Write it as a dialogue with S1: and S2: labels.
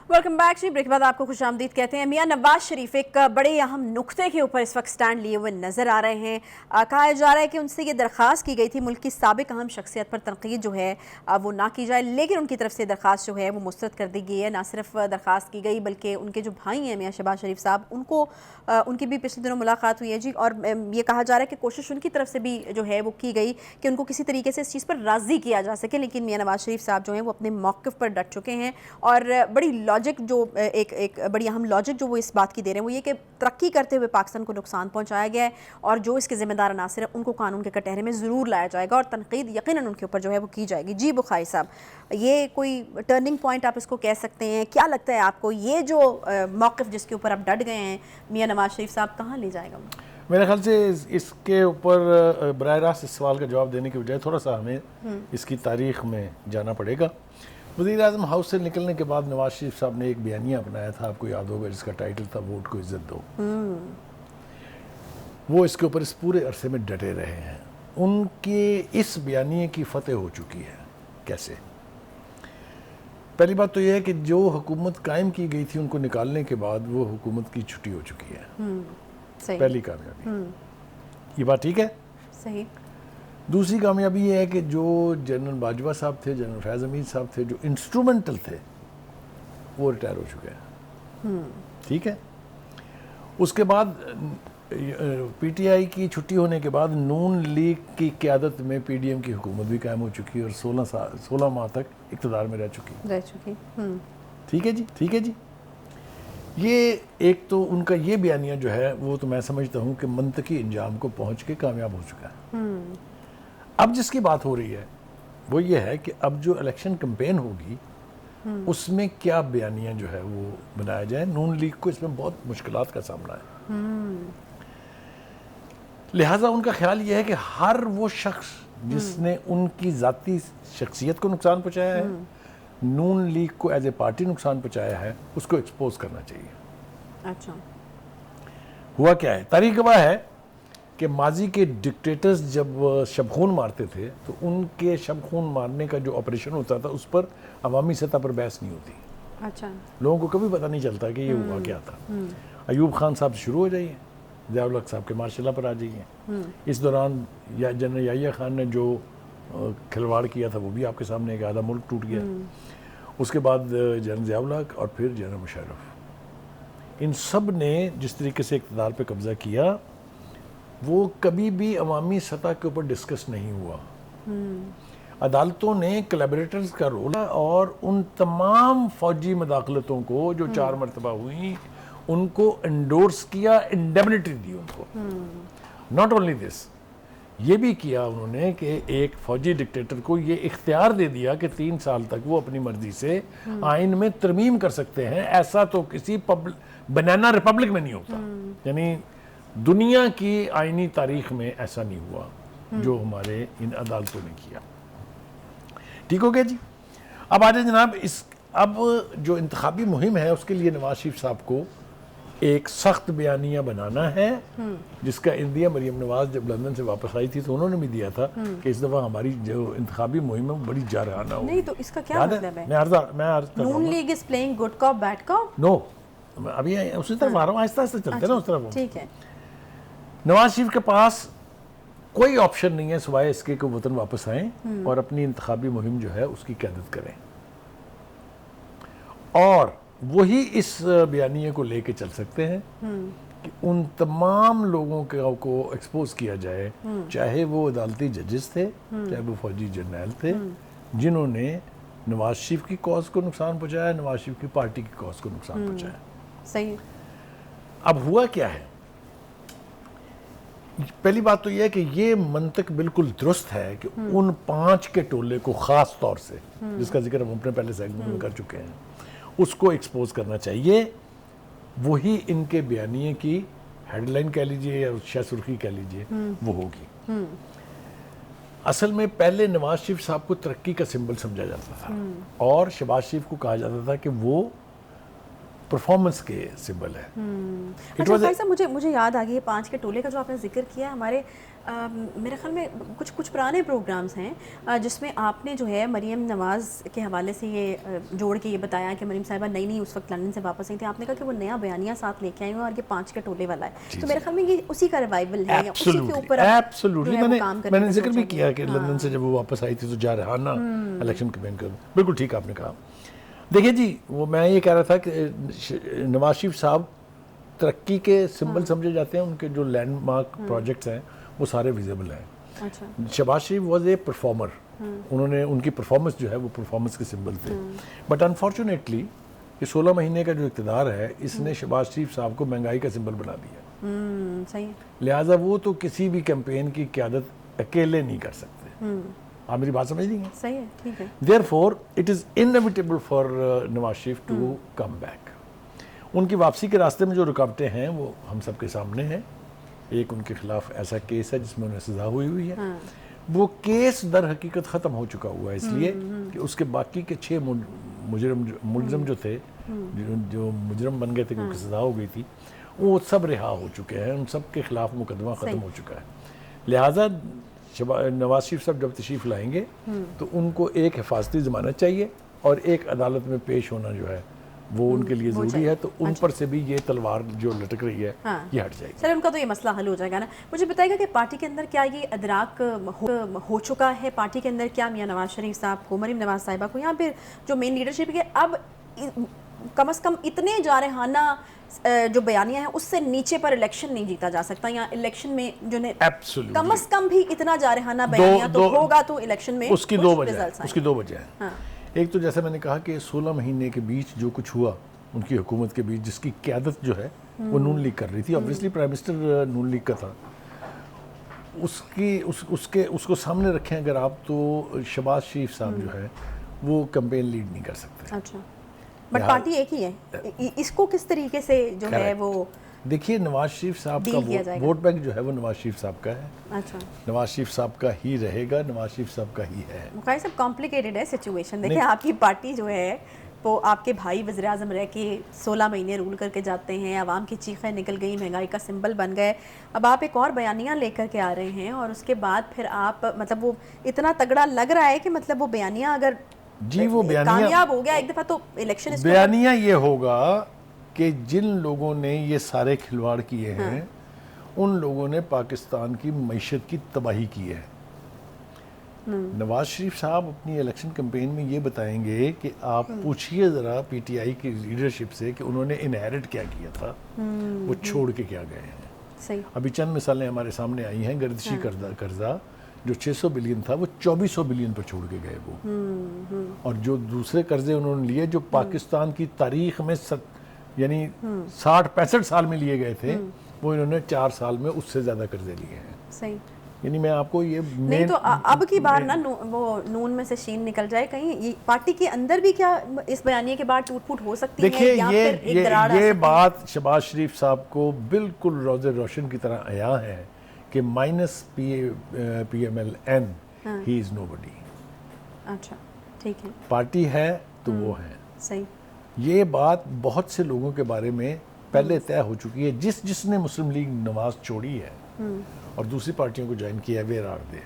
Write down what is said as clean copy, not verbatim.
S1: Welcome back जी। Break के बाद आपको खुश आमदीद कहते हैं। मियां नवाज शरीफ एक बड़े अहम नुक्ते के ऊपर इस वक्त स्टैंड लिए हुए नज़र आ रहे हैं। कहा जा रहा है कि उनसे ये दरख्वास्त की गई थी मुल्क की साबिक अहम शख्सियत पर तनकीद जो है वो ना की जाए, लेकिन उनकी तरफ से दरख्वास्त जो है वो मुस्तरद कर दी गई है। ना सिर्फ दरख्वास्त की गई बल्कि उनके जो भाई हैं मियां शहबाज शरीफ साहब, उनकी भी पिछले दिनों मुलाकात हुई है जी। और ये कहा जा रहा है कि कोशिश उनकी तरफ से भी जो है वो की गई कि उनको किसी तरीके से इस चीज़ पर राज़ी किया जा सके, लेकिन मियां नवाज शरीफ साहब जो हैं वो अपने मौक़िफ़ पर डट चुके हैं। और बड़ी लॉजिक जो एक बड़ी अहम लॉजिक जो वो इस बात की दे रहे हैं वो ये कि तरक्की करते हुए पाकिस्तान को नुकसान पहुंचाया गया है और जो इसके ज़िम्मेदार अनासर है उनको कानून के कटहरे में ज़रूर लाया जाएगा और तनकीद यकीनन उनके ऊपर जो है वो की जाएगी। जी बुखारी साहब, ये कोई टर्निंग पॉइंट आप इसको कह सकते हैं? क्या लगता है आपको ये जो मौक़िफ़ जिसके ऊपर आप डट गए हैं मियां नवाज शरीफ साहब, कहाँ ले जाएगा?
S2: मेरे ख्याल से इसके ऊपर बराह रास्त इस सवाल का जवाब देने के बजाय थोड़ा सा हमें इसकी तारीख़ में जाना पड़ेगा। वज़ीर आज़म हाउस से निकलने के बाद नवाज शरीफ साहब ने एक बयानिया अपनाया था, आपको याद होगा, जिसका टाइटल था वोट को इज़्ज़त दो। वो इसके ऊपर इस पूरे अरसे में डटे रहे हैं। उनके इस बयानिए की फतेह हो चुकी है। कैसे? पहली बात तो यह है कि जो हुकूमत कायम की गई थी उनको निकालने के बाद वो हुकूमत की छुट्टी हो चुकी है। पहली कामयाबी। ये बात ठीक है?
S1: सही।
S2: दूसरी कामयाबी ये है कि जो जनरल बाजवा साहब थे, जनरल फैज़ हमीद साहब थे, जो इंस्ट्रूमेंटल थे, वो रिटायर हो चुके हैं। ठीक है। उसके बाद पीटीआई की छुट्टी होने के बाद नून लीग की क़यादत में पीडीएम की हुकूमत भी कायम हो चुकी है और 16 माह तक इक़्तिदार में रह चुकी। ठीक है जी, ठीक है जी। ये एक तो उनका ये बयानिया जो है वो तो मैं समझता हूँ कि मंतकी इंजाम को पहुँच के कामयाब हो चुका है। अब जिसकी बात हो रही है वो ये है कि अब जो इलेक्शन कैंपेन होगी उसमें क्या बयानिया जो है वो बनाया जाए। नून लीग को इसमें बहुत मुश्किलात का सामना है। लिहाजा उनका ख्याल ये है कि हर वो शख्स जिसने उनकी ज़ाती शख्सियत को नुकसान पहुँचाया है, नून लीग को एज ए पार्टी नुकसान पहुँचाया है, उसको एक्सपोज करना चाहिए।
S1: अच्छा,
S2: हुआ क्या है? तारीख गवाह है कि माजी के डिक्टेटर्स जब शबखून मारते थे तो उनके शबखून मारने का जो ऑपरेशन होता था उस पर अवामी सतह पर बहस नहीं होती।
S1: अच्छा,
S2: लोगों को कभी पता नहीं चलता कि ये हुआ क्या था। अयूब खान साहब से शुरू हो जाइए, ज़िया-उल हक साहब के मार्शल पर आ जाइए। इस दौरान जनरल याहिया खान ने जो खिलवाड़ किया था वो भी आपके सामने, एक आधा मुल्क टूट गया। उसके बाद जनरल ज़िया-उल हक और फिर जनरल मुशर्रफ, इन सब ने जिस तरीके से इक़्तिदार पे कब्ज़ा किया वो कभी भी अवामी सतह के ऊपर डिस्कस नहीं हुआ। अदालतों ने कोलैबोरेटर्स का रोल और उन तमाम फौजी मदाखलतों को जो 4 मरतबा हुई उनको एंडोर्स किया, इंडेमनिटी दी उनको। नॉट ओनली दिस, ये भी किया उन्होंने कि एक फौजी डिक्टेटर को ये इख्तियार दे दिया कि 3 साल तक वो अपनी मर्जी से आइन में तरमीम कर सकते हैं। ऐसा तो किसी बनाना रिपब्लिक में नहीं होता। यानी दुनिया की आइनी तारीख में ऐसा नहीं हुआ जो हमारे इन अदालतों ने किया। ठीक हो गया जी। अब आ जाए जनाब, अब जो इंतखाबी मुहिम है उसके लिए नवाज शरीफ साहब को एक सख्त बयानिया बनाना है, जिसका इंदिया मरियम नवाज जब लंदन से वापस आई थी तो उन्होंने भी दिया था कि इस दफ़ा हमारी जो इंतखाबी मुहिम है बड़ी जारहाना होगी।
S1: नहीं तो इसका क्या मतलब है?
S2: Noon
S1: league is playing good cop bad cop?
S2: No, अभी उसी तरफ आ रहा हूँ, आहिस्ता आहिस्ता चलते ना उस तरफ।
S1: ठीक है।
S2: नवाज शरीफ के पास कोई ऑप्शन नहीं है सिवाय इसके कि वतन वापस आएँ और अपनी इंतखाबी मुहिम जो है उसकी क़यादत करें, और वही इस बयानिए को लेके चल सकते हैं कि उन तमाम लोगों को एक्सपोज किया जाए, चाहे वो अदालती जजेस थे, चाहे वो फौजी जर्नैल थे, जिन्होंने नवाज शरीफ की कॉज को नुकसान पहुंचाया, नवाज शरीफ की पार्टी की कॉज को नुकसान पहुंचाया।
S1: सही।
S2: अब हुआ क्या है? पहली बात तो यह है कि ये मंतक बिल्कुल दुरुस्त है कि उन 5 के टोले को ख़ास तौर से, जिसका जिक्र हम अपने पहले सेगमेंट में कर चुके हैं, उसको एक्सपोज करना चाहिए। वही इनके बयानिए की हेडलाइन कह लीजिए या शाह सुर्खी कह लीजिए, वो होगी। असल में पहले नवाज शरीफ साहब को तरक्की का सिंबल समझा जाता था और शहबाज शरीफ को कहा जाता था कि वो परफॉर्मेंस के सिंबल है।
S1: अच्छा भाई साहब, मुझे याद आ गई है 5 के टोले का जो आपने जिक्र किया। हमारे मेरे ख्याल में कुछ पुराने प्रोग्राम्स हैं जिसमें आपने जो है मरीम नवाज़ के हवाले से ये जोड़ के ये बताया कि मरीम साहिबा नई उस वक्त लंदन से वापस आई थी। आपने कहा कि वो नया बयानिया साथ लेके आई हो और ये 5 के टोले वाला है। तो मेरे ख्याल में ये उसी का रिवाइवल है या उसी के ऊपर
S2: एब्सोल्युटली मैंने जिक्र भी किया कि लंदन से जब वो वापस आई थी तो जारहाना इलेक्शन कैंपेन कर, बिल्कुल ठीक आपने कहा। देखिए जी, वो मैं ये कह रहा था कि नवाज शरीफ साहब तरक्की के सिंबल समझे जाते हैं। उनके जो लैंडमार्क प्रोजेक्ट्स हैं वो सारे विजिबल हैं।
S1: अच्छा।
S2: शहबाज शरीफ वॉज ए परफॉर्मर, उन्होंने उनकी परफॉर्मेंस जो है वो परफॉर्मेंस के सिंबल थे। बट अनफॉर्चुनेटली ये 16 महीने का जो इक़्तिदार है इसने शहबाज शरीफ साहब को महंगाई का सिंबल बना दिया।
S1: सही।
S2: लिहाजा वो तो किसी भी कैंपेन की क़यादत अकेले नहीं कर सकते। आप मेरी बात समझ रही हैं?
S1: सही है, ठीक है।
S2: Therefore, it is inevitable for Nawaz Sharif to come back. उनकी वापसी के रास्ते में जो रुकावटें हैं वो हम सबके सामने हैं। एक उनके खिलाफ ऐसा केस है जिसमें उन्हें सजा हुई है। वो केस दर हकीकत ख़त्म हो चुका हुआ है इसलिए कि उसके बाकी के 6 मुलज़म जो थे, जो मुजरम बन गए थे क्योंकि सजा हो गई थी, वो सब रिहा हो चुके हैं। उन सब के खिलाफ मुकदमा ख़त्म हो चुका है। लिहाजा नवाज शरीफ साहब जब तशरीफ़ लाएंगे तो उनको एक हिफाजती ज़मानत चाहिए और एक अदालत में पेश होना जो है वो उनके लिए ज़रूरी है। तो उन पर से भी ये तलवार जो लटक रही है ये हट जाएगी।
S1: सर, उनका तो ये मसला हल हो जाएगा ना। मुझे बताइएगा कि पार्टी के अंदर क्या ये अदराक हो चुका है पार्टी के अंदर, क्या मियां नवाज शरीफ साहब को, मरीम नवाज साहिबा को, या फिर जो मेन लीडरशिप है अब कम से कम इतने जारहाना जो बयानियां हैं उससे नीचे पर इलेक्शन नहीं जीता जा सकता, या इलेक्शन में जो कम से कम भी इतना जारहाना बयानिया तो होगा तो इलेक्शन में
S2: उसकी 2 वजह हैं। एक तो जैसे मैंने कहा कि 16 महीने के बीच जो कुछ हुआ उनकी हुकूमत के बीच, जिसकी क़यादत जो है वो नून लीग कर रही थी। ऑब्वियसली प्राइम मिनिस्टर नून लीग का था। उसको सामने रखें अगर आप, तो शहबाज शरीफ साहब जो है वो कैंपेन लीड नहीं कर सकते।
S1: अच्छा, बट पार्टी एक ही है। इसको किस तरीके से जो है वो,
S2: देखिए नवाज शरीफ साहब का वोट बैंक जो है वो नवाज शरीफ साहब का है।
S1: अच्छा,
S2: नवाज शरीफ साहब का ही रहेगा, नवाज शरीफ साहब का ही है।
S1: मुखाई साहब, कॉम्प्लिकेटेड है सिचुएशन। देखिए आपकी पार्टी जो है वो आपके भाई वज़ीर आज़म रह के 16 महीने रूल करके जाते हैं, आवाम की चीखें निकल गई, महंगाई का सिंबल बन गए। अब आप एक और बयानिया लेकर के आ रहे हैं और उसके बाद फिर आप मतलब वो इतना तगड़ा लग रहा है कि मतलब वो बयानिया अगर
S2: जी वो बयानिया
S1: कामयाब हो गया एक दफ़ा तो इलेक्शन
S2: बयानिया ये होगा कि जिन लोगों ने ये सारे खिलवाड़ किए हैं उन लोगों ने पाकिस्तान की मईशत की तबाही की है। नवाज शरीफ साहब अपनी इलेक्शन कैंपेन में ये बताएंगे कि आप पूछिए ज़रा पीटीआई की लीडरशिप से कि उन्होंने इनहेरिट क्या किया था, वो छोड़ के क्या गए हैं।
S1: सही।
S2: अभी चंद मिसालें हमारे सामने आई हैं। गर्दिशी कर्जा जो 600 बिलियन था वो 2400 बिलियन पर छोड़ के गए वो। और जो दूसरे कर्जे उन्होंने लिए जो पाकिस्तान की तारीख में यानी 60-65 साल में लिए गए थे, वो इन्होंने 4 साल में उससे ज़्यादा कर्जे लिए हैं।
S1: सही।
S2: यानी मैं आपको ये
S1: नहीं तो अब की बार ना वो नून में से शीन निकल जाए, कहीं ये पार्टी के अंदर भी क्या इस बयानिए के बाद टूट फूट हो सकती है?
S2: देखिए ये बात
S1: है?
S2: शहबाज शरीफ साहब को बिल्कुल रोज़े रोशन की तरह आया है कि -PMLN ही इज़ नोबडी।
S1: अच्छा, ठीक है।
S2: पार्टी है तो वो है।
S1: सही।
S2: ये बात बहुत से लोगों के बारे में पहले तय हो चुकी है। जिसने मुस्लिम लीग नवाज छोड़ी है और दूसरी पार्टियों को ज्वाइन किया, वेयर आर दे।